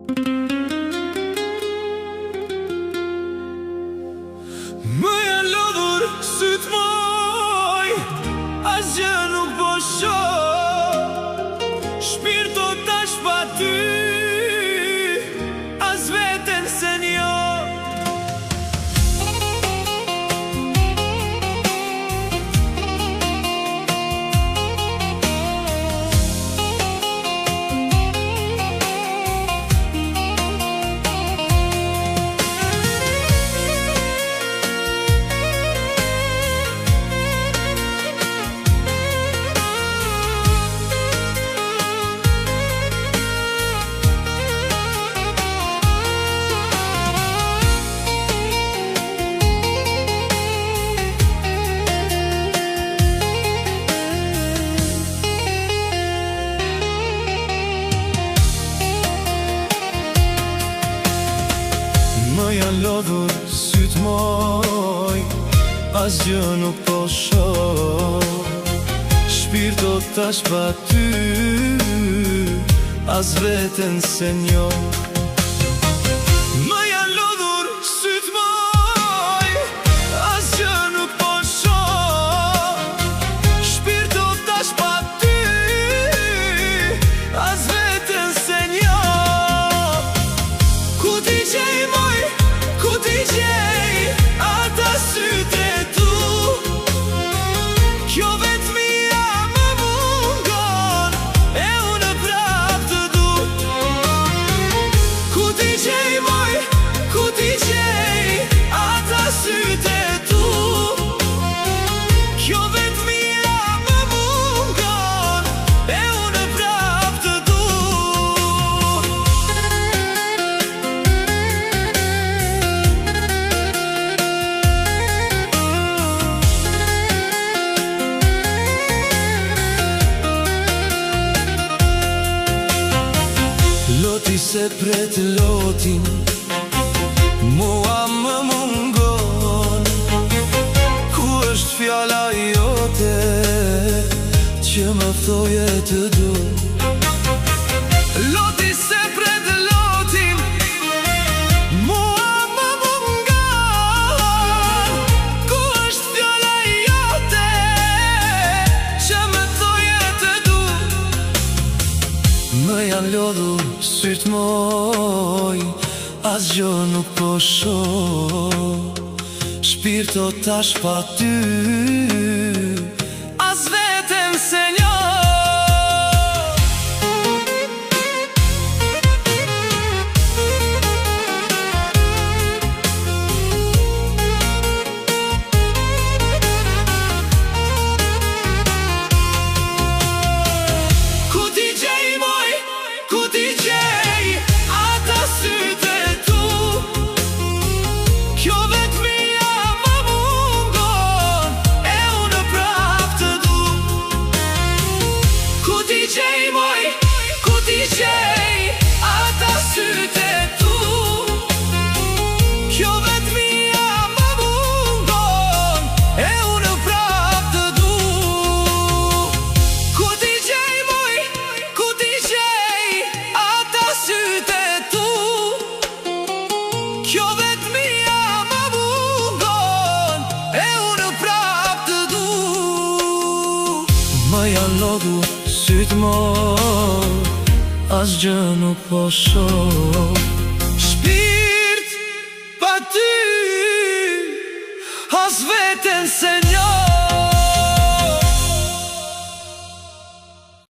Më janë lodhur sytë moj, asgjë nuk po shoh. Shpirto tash pa ty, as veten se njo. Më janë lodhur sytë moj, asgjë nuk po shoh. Shpirto tash pa ty, as veten se njo. Më janë lodhur sytë moj, asgjë nuk po shoh. Shpirto tash pa ty, as veten se njo. Ku ti qej moj, ku ti qej, ata sytë e tu. Kjo vetmia më mungon, e unë prap të du. Ku ti qej moj, ku ti qej, ata sytë e tu. Kjo vetmia më mungon, e unë prap të du. Loti se pret lotin, mua më mungon. Ku është fjala jote, që më thoje të du. Loti se pret lotin, mua më mungon. Ku është fjala jote, që më thoje të du. Më janë lodhur sytë moj, asgjë nuk po shoh. Shpirto tash pa ty, as veten se njo. Ku ti qej moj, ku ti qej, ata sytë e tu. Kjo vetmia më mungon, e unë prap të du. Ku ti qej moj, ku ti qej, ata sytë e tu. Kjo vetmia më mungon, e unë prap të du. Ku ti qej moj, ku ti qej, ata sytë e tu. Kjo vetmia më mungon, e unë prap të du. Më janë lodhur sytë moj, asgjë nuk po shoh.